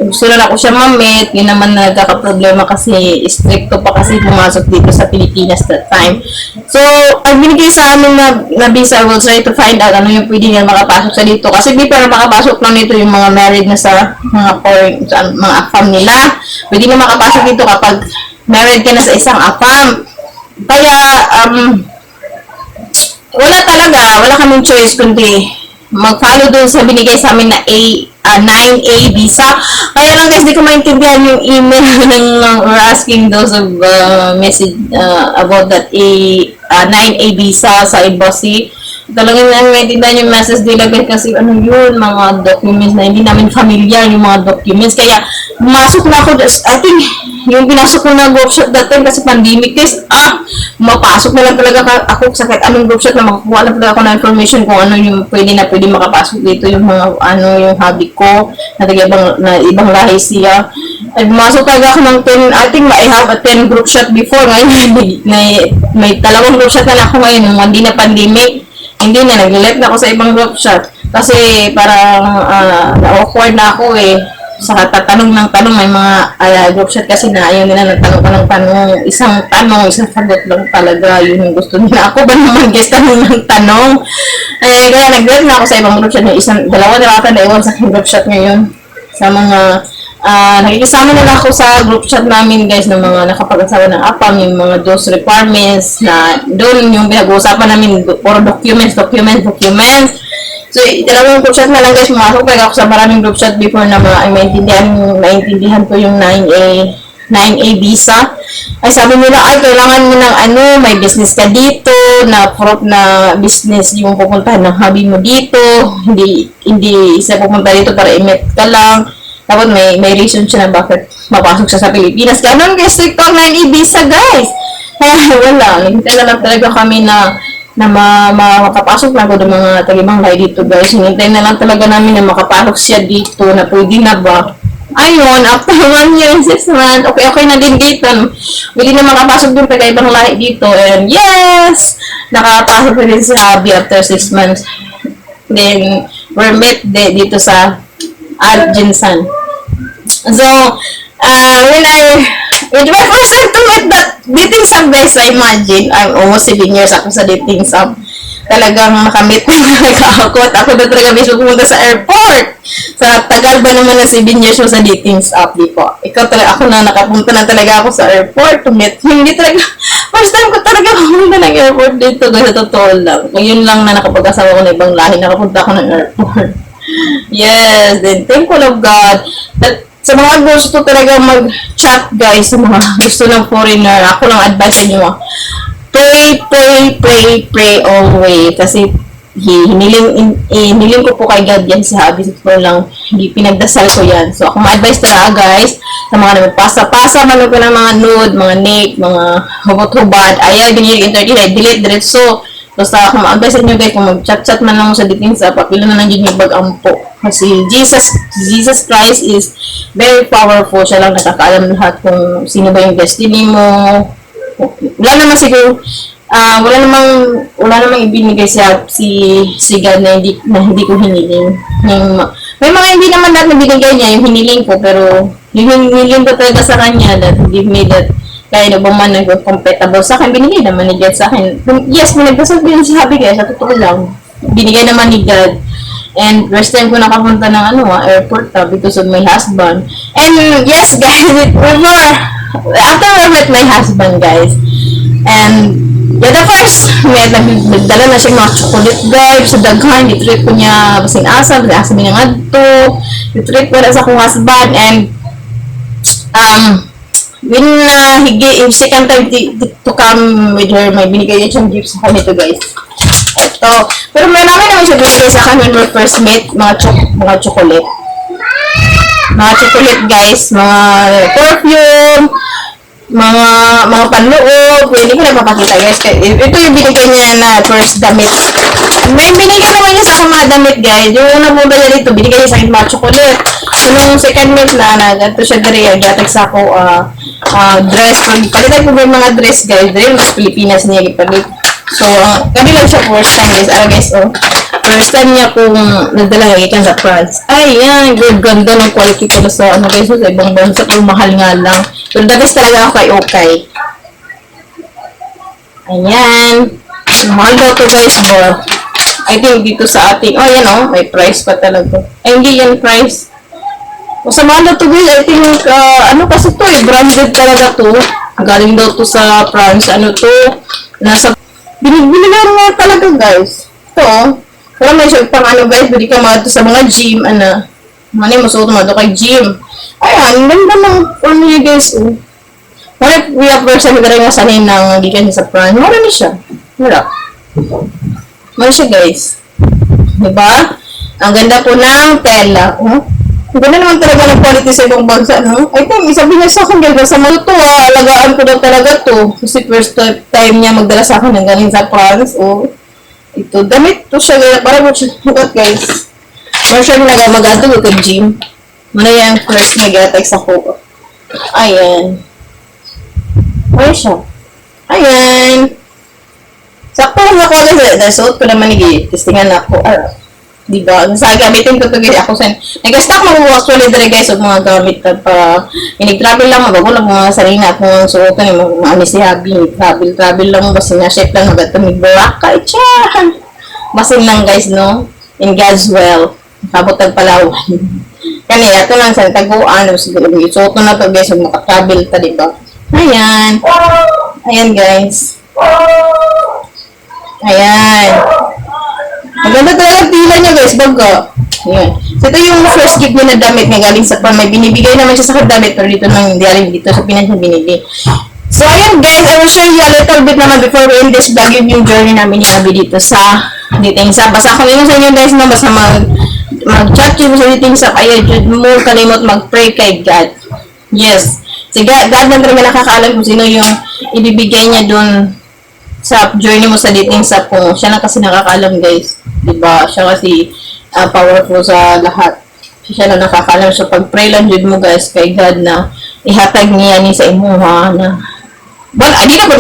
gusto na ako siya ma-meet, yun naman nagkakaproblema kasi stricto pa kasi pumasok dito sa Pilipinas that time. So, ang binigay sa amin na visa, I will try to find out ano yung pwede niya makapasok sa dito. Kasi before makapasok lang dito yung mga married na sa mga foreign, sa mga AFAM nila. Pwede na makapasok dito kapag married ka na sa isang AFAM. Kaya, wala kaming choice kundi mag-follow doon sa binigay sa amin na 9A visa. Kaya lang guys, di ko maintindihan yung email ng asking those of message about that 9A visa sa embassy. Talagang maintindihan yung message nila guys kasi ano yun, mga documents na hindi namin familiar yung mga documents. Kaya, pumasok na ako, I think, yung pinasok ko na group chat that time kasi pandemic guys, mapasok na lang talaga ako sa kahit anong group chat na makakuha lang talaga ako ng information kung ano yung pwede makapasok dito, yung mga yung hobby ko na ibang lahi siya. Ay, pumasok talaga ako ng 10, I think I have a 10 group chat before. Ngayon may 2 group chat na ako ngayon nung hindi na pandemic. Hindi na, nag-left na ako sa ibang group chat kasi parang na-awkward na ako sa tatanong ng tanong. May mga group chat kasi na ayaw nila nagtanong ka ng tanong, isang sagot lang talaga, yun yung gusto nila. Ako ba naman guys, tanong ng tanong? Kaya nag-left na ako sa ibang group chat, yung dalawa na ata na iwan sa group chat ngayon sa mga nakikisama nila ako sa group chat namin guys ng mga nakapag-asawa ng APAM, yung mga those requirements na doon yung pinag-uusapan namin, puro documents. So, dalawang group chat na lang guys, pumasok talaga ako sa maraming group chat before na maintindihan ko yung 9A visa. Ay sabi nila, ay kailangan mo ng may business ka dito, na proof na business yung pupuntahan ng hobby mo dito, hindi isa pupunta dito para i-meet ka lang. Tapos may reason siya na bakit mapasok siya sa Pilipinas. Ganon guys, strict ang 9A visa guys. Kaya wala, nagintay na lang talaga kami na makapasok na ako ng mga tagibang lahi dito guys. Hinintay na lang talaga namin na makapasok siya dito na pwede na ba. Ayun, after 1 year and 6 months, okay na din dito. Pwede na makapasok din tagibang lahi dito. And yes, nakapasok na din si Abby after 6 months. Then, we're met dito sa Argensan. So, when my first time to meet that dating sub guys, I imagine, I'm almost 7 years ako sa dating sub. Talagang nakamit na talaga ako. At ako na talaga mismo pumunta sa airport. Sa tagal after ba naman na 7 years mo sa dating app, di po? Ikaw talaga, ako na nakapunta na talaga ako sa airport to meet. Hindi talaga, first time ko talaga pumunta ng airport dito, guys, sa totoo lang. Ngayon lang na nakapag-asawa ko na ibang lahi, nakapunta ako ng airport. Yes, then thankful of God. That, sa mga gusto talaga mag-chat, guys, sa mga gusto ng foreigner, ako lang advice niyo, pray, pray, pray, pray always. Kasi hiniling ko po kay God yan sa habis ko lang, hindi pinagdasal ko yan. So, ako ma-advise talaga, guys, sa mga nagpasa-pasa, man ko ng mga nude, mga naked, mga hubot-hubad, ayaw, binilig entertain, delete, diretso. Basta ako ma-advise sa inyo, guys, kung mag-chat-chat man lang sa dating sa papilo na nandiyan yung bag-ampo. Kasi Jesus Christ is very powerful. Siya lang nakakaalam lahat kung sino ba yung destiny mo. Wala naman siguro, wala namang ibinigay si God na hindi ko hiniling. May mga hindi naman lahat na binigay niya, yung hiniling ko, pero yung hiniling ko talaga sa kanya, that give me that kind of man na compatible sa akin, binigay naman ni God sa akin. Yes, may nagdasal din sabi, guys, sa totoo lang. Binigay naman ni God. And first time ko nakapunta ng airport because of my husband. And yes, guys, after I met my husband, guys, and yeah, the first, nagdala na siya mga chocolate, guys, sa daghan, i-treat ko niya, basing asa niya nga ito, i-treat ko na sa akong husband, and when second time to come with her, may binigay niya siyang gift sa kanya ito, guys. Ito. Pero may naman siya binigay sa akin when we first met, mga chocolate. Mga chocolate, guys, mga perfume, mga panloob, hindi ko na papakita, guys. Ito yung binigay niya na first damit. May binigay naman niya sa akin mga damit, guys. Yung unang muna niya dito, binigay niya sa akin mga chocolate. So, nung second meet na ganito siya diri, gatag sa ako, dress. Palitan ko ba yung mga dress, guys. Dahil mas Pilipinas niya ipalit. So, kami lang siya first time, guys. Guys, first time niya kung nagdala ikan sa France. Ay, yan. Good, ganda ng quality ko sa, guys, sa ibang bansa. Kung mahal nga lang. Pero dati talaga ako kay Okay. Ayan. Mahal daw to, guys, ba? I think dito sa ating, yan, may price pa talaga. Ay, hindi yan price. Sa mahal daw to, guys, I think, kasi to, branded talaga to. Galing daw to sa France. Ano to? Binigyan nga talaga, guys. Ito, wala may siya pang guys, pwede ka mga sa mga gym, Mani, masuot mo kay gym. Ayan, ganda ng niya, guys, Wala, we have person na rin nga sanay ng gikan sa France. Wala na siya. Wala. Wala siya, guys. Diba? Ang ganda po ng tela. Ang ganda naman talaga ng quality sa ibang bansa, I think, sabi niya sa akin, guys, sa mga to, alagaan ko daw talaga to. Kasi first time niya magdala sa akin ng galing sa France, ito, damit to siya, para mo siya, guys. Or siya mag-ato ko gym. Muna yung first nag-text ako. Ayan. Ayan siya. Ayan. Sakto lang ako, guys. Nasuot ko naman testingan ako. Diba? Sa gamitin ko to, guys. Ako sa nag-stock mo actually dere, guys, of mga gamit pa inig-travel lang, mabago lang mga sarina akong suotan, yung mga si Habi, travel lang, basta nga shape lang, hanggang tumig Boracay, tiyan! Basin lang, guys, no? In God's well. Kabutag Palawan. Kani, ito lang sa taguan, suotan na to, guys, yung makatravel ta, diba? Ayan. Ayan, guys. Ayan. Maganda talaga tila niya, guys, baga. Ayan. So, ito yung first gift niya na damit na galing sa may binibigay naman siya sa damit, pero dito lang, hindi aling dito sa Pinas niya binili. So, ayan, guys, I will show you a little bit naman before we end this vlog yung journey namin ni Abby dito sa dating shop. Basta kung yun sa inyo, guys, no, basta mag-chat yun sa dating shop, ayaw, mo kalimot mag-pray kay God. Yes. Si God lang talaga nakakaalam kung sino yung ibibigay niya dun sa journey mo sa dating shop po. Siya lang kasi nakakaalam, guys. Diba? Siya kasi powerful sa lahat. Siya lang nakakaalam. So, pag-pray lang dyan mo, guys, kay God na ihatag niya ni sa imo, na di na po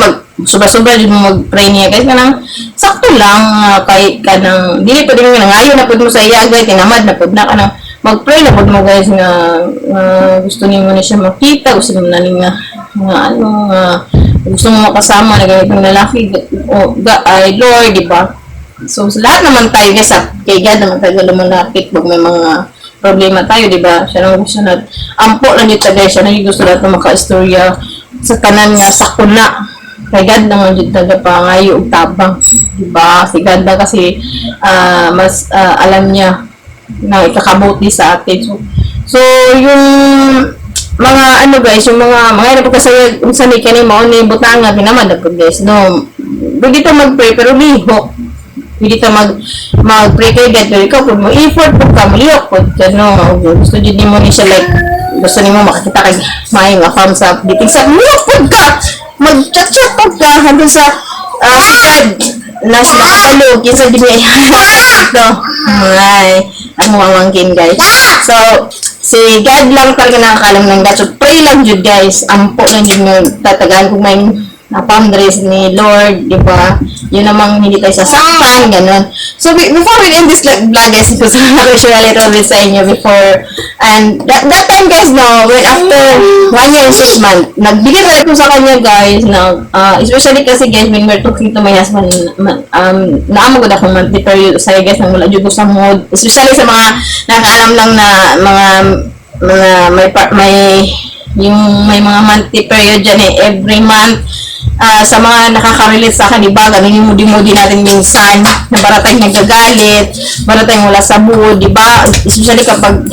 sobra-sobra dyan mo mag-pray niya, guys, na sakto lang, kahit ka nang, di pa din nangayon na po mo sa iya, guys, tinamad na po na ka nang mag-pray na po mo, guys, na gusto niyo mo na siya makita, gusto niyo na niya gusto mo makasama na ganitong lalaki, ay Lord, diba? So, sa lahat naman tayo, guys, kay God naman tayo lumalapit pag may mga problema tayo, di ba? Siya nang gusto na, ampo lang dito guys, siya nang gusto na maka-istorya sa kanan nga sakuna. Kay God naman dito taga pangayo og tabang, di ba? Si God na kasi mas alam niya na ikakabuti sa atin. So yung mga ano guys, yung mga ano po kasi unsa ni kani mao ni butanga ginaman na po guys. No, dito mag-pray pero lihok. Hindi ka mag-pray kay God, pero ikaw kung mo effort po ka, maliyok po ka, no? Gusto din mo ni siya, like, gusto ni mo makakita kay may nga farm sa diting sa maliyok po ka, mag-chat-chat po ka, hanggang sa si God na siya makapalo, kinsa din niya ito. Ay, ang mamangkin guys. So, si God lang talaga nakakalam ng God. So, pray lang yun guys. Ampo lang yun yung tatagaan kung may boundaries ni Lord, di ba? Yun namang hindi tayo sasaktan, ganun. So, before we end this vlog, guys, because I will share a little bit sa inyo before, and that time, guys, no, when after 1 year and 6 months, nagbigay na ko sa kanya, guys, na, especially kasi, guys, when we're talking to my husband, naamagod akong monthly period, sorry, guys, nang wala dyan ko sa mood, especially sa mga nakaalam lang na may mga monthly period dyan every month. Sa mga nakaka-relate sa akin, diba, ganun yung moody-moody natin minsan, na para tayong nagagalit, para tayong wala sa mood, diba? Especially kapag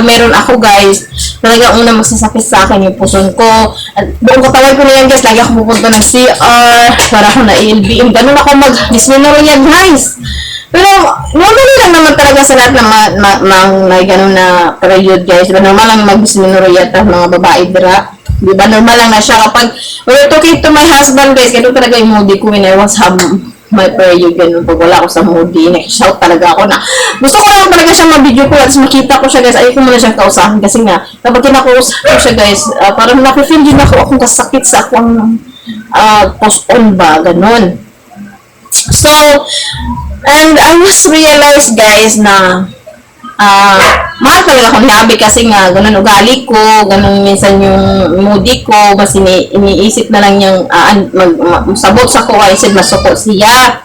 meron ako, guys, talaga una magsasakit sa akin yung puson ko. At buong katawan ko na yan, guys, lagi ako pupunta ng CR, para ako na LBM, ganun ako mag-disminorrhea, guys. Pero, normally lang naman talaga sa lahat na may ganun na period, guys. Diba, normal lang mag-disminorrhea ta mga babae, dira. Diba, normal lang na siya. Kapag we're talking to my husband, guys, ganun talaga yung moody ko when I was my period, ganun. Pag wala ako sa moody, shout talaga ako na gusto ko lang talaga siyang ma-video ko at makita ko siya, guys. Ayoko muna siyang kausahan kasi nga, kapag kinakausap ko siya, guys, parang nafe-feel din akong kasakit sa akong post-on ba, ganun. So, and I was realized, guys, na mahal talaga akong labi kasi nga ganun ugali ko, ganun minsan yung moody ko, mas iniisip na lang yung sabot sa ko, I said masuko siya.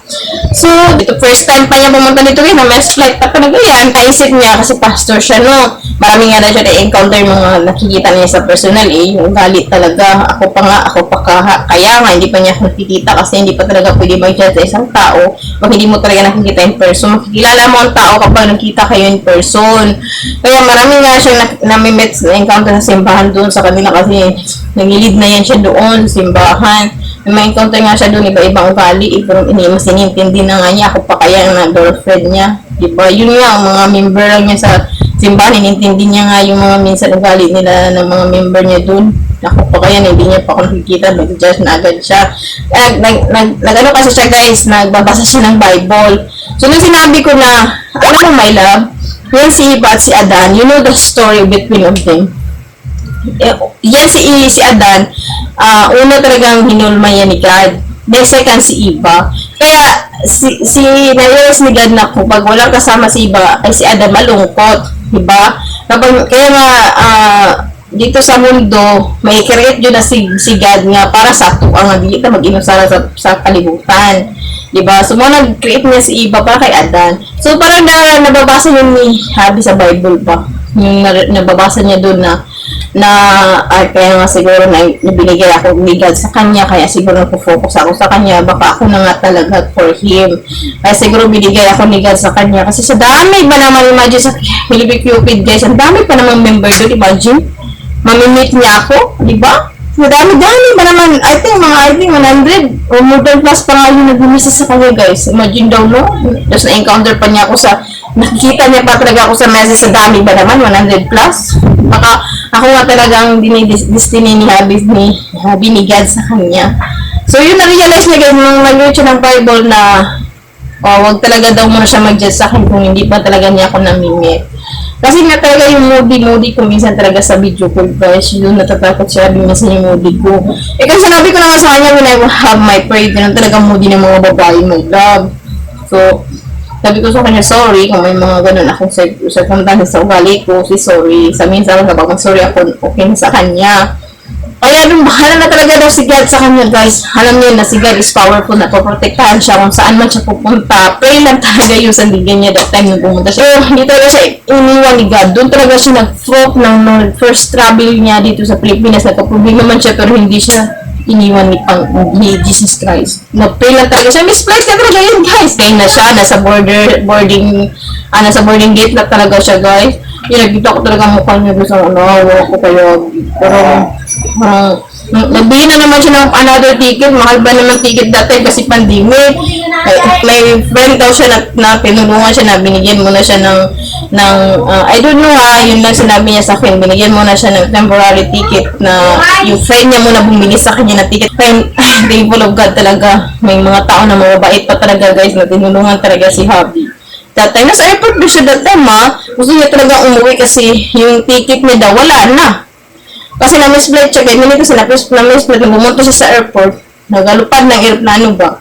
So, dito first time pa niya pumunta dito na mess flight pa talaga yan, naisip niya kasi pastor siya, no? Marami nga na siya na-encounter mga nakikita niya sa personal, yung ugali talaga. Ako pa kaya nga hindi pa niya nakikita kasi hindi pa talaga pwede mag-judge sa isang tao pag hindi mo talaga nakikita in person. Makikilala mo ang tao kapag nakita kayo in person. Kaya marami nga siya nami-met na-encounter sa simbahan doon sa kanila kasi nagilid na yan siya doon, simbahan. May encounter nga siya doon, iba-ibang ugali, pero mas inintindi na nga niya, ako pa kaya ang girlfriend niya. Diba? Yun nga, ang mga member lang niya sa simbahan, inintindi niya nga yung mga minsan ugali nila ng mga member niya doon. Ako pa kaya, hindi niya pa ako nakikita, nag-judge na agad siya. Nag-ano kasi siya guys, nagbabasa siya ng Bible. So, nung sinabi ko na, alam mo my love, yan si Iba at si Adan, you know the story between of them. Yan si Adan, una talagang hinulma yan ni God. Then second si Iba. Kaya si na-realize ni God na kung pag walang kasama si Iba ay si Adan malungkot, diba? Kaya nga dito sa mundo may create yun na si God nga para sa tuwa nga dili ta mag-inusara sa kalibutan, diba? So mo nag-create niya si Iba para kay Adan. So parang nababasa yun ni Habi sa Bible pa. Yung nababasa niya doon kaya nga siguro na binigay ako ni God sa kanya, kaya siguro nagpo-focus ako sa kanya, baka ako na nga talaga for him, kaya siguro binigay ako ni God sa kanya, kasi sa dami ba naman, imagine sa Philippine Cupid guys, ang dami pa namang member doon, imagine, mamimit niya ako, di ba? Sa dami ba naman, I think 100 or more than plus pa nga yung nag-message sa kanya guys, imagine daw no, tapos na-encounter pa niya ako nakikita niya pa talaga ako sa message, sa dami ba naman, 100 plus, baka ako nga talagang destiny ni Habi ni God sa kanya. So yun, na-realize niya guys nung nag-read siya ng Bible na wag talaga daw muna siya mag-judge sa akin kung hindi pa talaga niya ako namimit. Kasi nga talaga yung moody ko minsan talaga sa video ko guys, yun natatakot siya minsan yung moody ko. Kasi sinabi ko naman sa kanya when I have my prayer, ganun talaga moody ng mga babae, my love. So, sabi ko sa kanya, sorry kung may mga ganun akong circumstances sa ugali ko, sorry. Sa minsan, kapag mag-sorry ako, okay na sa kanya. Kaya nung bahala na talaga daw si God sa kanya, guys. Alam niyo na si God is powerful na poprotektahan siya kung saan man siya pupunta. Pray lang talaga yung sandigan niya that time nung pumunta siya. So, hindi talaga siya iniwan ni God. Doon talaga siya nag-float ng first travel niya dito sa Pilipinas. Nagka-problema man siya pero hindi siya iniwan ni Jesus Christ. Nag-pray lang talaga siya. Miss Flight na talaga yun, guys. Kaya na siya, nasa boarding gate na talaga siya, guys. Yung nagkita ko talaga mukha niya doon sa wala ko kayo. Pero, nagbili na naman siya ng another ticket. Mahal ba naman ticket dati kasi pandemic. May friend daw siya na pinulungan siya na binigyan mo na siya ng I don't know yun lang sinabi niya sa akin. Binigyan mo na siya ng temporary ticket na yung friend niya muna bumili sa kanya na ticket. Friend, thankful of God talaga. May mga tao na mababait pa talaga, guys, na tinulungan talaga si Hubby. That time, nasa airport ba siya that time, gusto niya talaga umuwi kasi yung ticket niya daw, wala na. Kasi na-misflight siya, kaya minito siya na-misflight, nung bumunta siya sa airport, nagalupad ng aeroplano ba.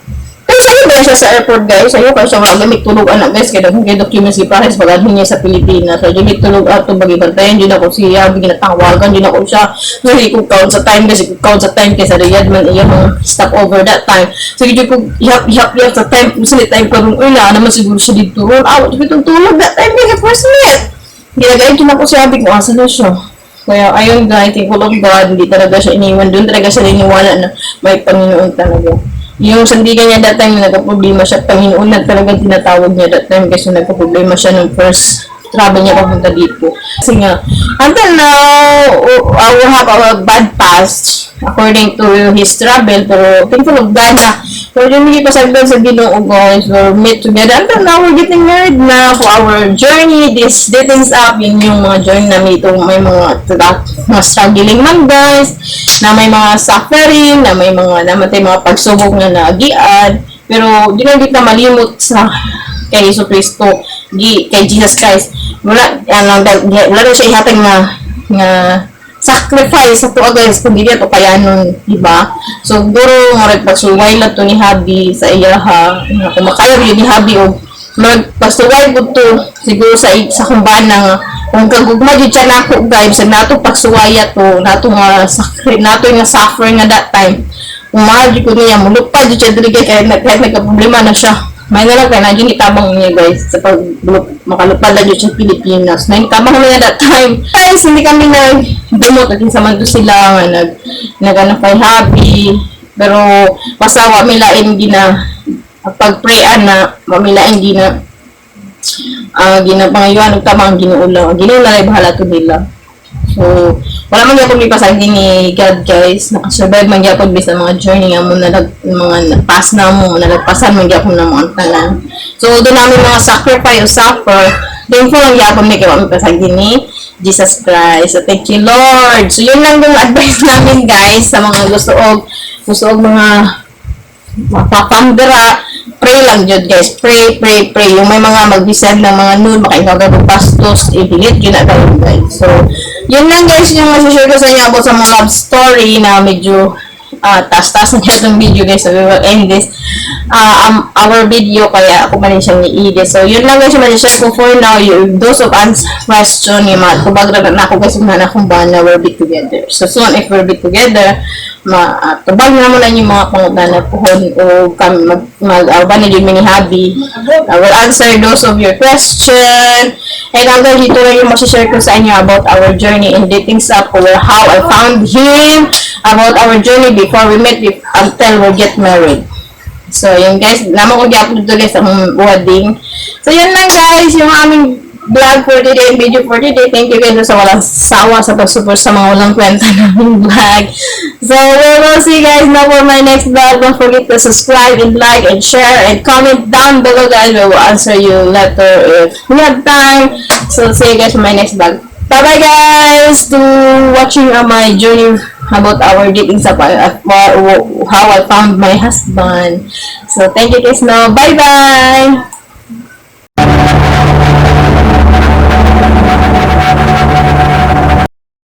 Pero sabi ba siya sa airport, guys? Ayaw pa siya mga gamit tulog anak, guys, kaya kung documents ipares, pag-admin niya sa Pilipinas. So, dyan tulog ato, bagibantayan, dyan ako siya, ginatawagan, dyan ako siya. So, hindi ko count sa time, guys, count sa time, kaya sa Riyadh man, iya mga stop over that time. So, hindi ko ihap sa time, kung saan time ko rin, naman siguro siya dito, awat ko itong tulog that time, kaya first minute. Ginagayin dyan ako siya, sabi ko, asa na siya. Kaya, ayun guys, thankful of God, hindi talaga siya iniwan. Doon talaga siya niniwala na may Panginoon talaga. Yung sandigan niya that time, nagka-problema siya, Panginoon na talaga tinatawag niya that time kasi nagka-problema siya nung first travel niya papunta dito. Kasi nga, until now, we have a bad past according to his travel, pero thankful of God na pero yung hindi pa sa Ginoo, guys, we're meet together. Until now, we're getting married na for our journey. This datings up, yun yung mga journey namin ito. May mga struggling man, guys, na may mga suffering, na may mga namatay mga pagsubok na naagian. Pero, di na kita malimot sa kay Yesu Cristo, kay Jesus Christ. Wala daw siya ihatag nga sacrifice sa tuwa, guys, kung hindi ito kaya nun, diba? So, guro, pagsuway lang to ni Hubby sa iyaha, kung makaya yun ni Hubby, o pagsuway po to, siguro sa kumbana, kung kagugma dyan siya na ako, guys, sa nato pagsuwaya to, nato nga suffer nga that time, kung mahal ko niya, mulupad dyan siya dali, kahit nagka-problema na siya. May nalang kaya na dyan itabang niya, guys, sa makalupad na dyan sa Pilipinas. Na itabang niya that time. Guys, hindi kami nag-dumot at sa man sila, nag-anak kay Hubby. Pero, basta wamilain gina, pag-prayan na, wamilain gina, ginapangayuan, tamang ginuulang. Ginuulang ay bahala to nila. So, wala man yapon may pasagin ni God, guys. Nakasurvive man yapon based sa mga journey nga mo mga pass na mo, nalagpasan man yapon na mga tanan. So, doon namin mga sacrifice o suffer. Thankful ang yapon may kaya may pasagin ni Jesus Christ. So, thank you, Lord. So, yun lang yung advice namin, guys, sa mga gusto og mga mapapambira. Pray lang yun, guys. Pray. Yung may mga mag-decide ng mga noon, makainagad ng pastos, i-delete yun na tayo, guys. So, yun lang, guys, yung masashare ko sa inyo about sa mga love story na medyo tas-tas na itong video, guys. So, we will end this our video, kaya ako pa rin siyang i-edit. So, yun lang, guys, yung masashare ko for now. Those of answer question, yung mga kubagra na ako, guys, yung na kung ba na we'll be together. So, soon, if we'll be together, tubag na mo lang yung mga pangutana pohon o mag-auban na yung mini hobby. I will answer those of your question. And hanggang dito lang yung masashare ko sa inyo about our journey in dating up, or how I found him, about our journey before we met until we get married. So, yun, guys, naman ko di-upload to, guys, ang wedding. So, yun lang, guys, yung aming vlog for today and video for today. Thank you, guys, sa walang sawa sa pag-support sa mga walang kwenta namin vlog. So, we will see you guys now for my next vlog. Don't forget to subscribe and like and share and comment down below, guys. We will answer you later if we have time. So, see you guys for my next vlog. Bye-bye, guys, to watching my journey about our dating stuff, how I found my husband. So, thank you, guys, now. Bye-bye!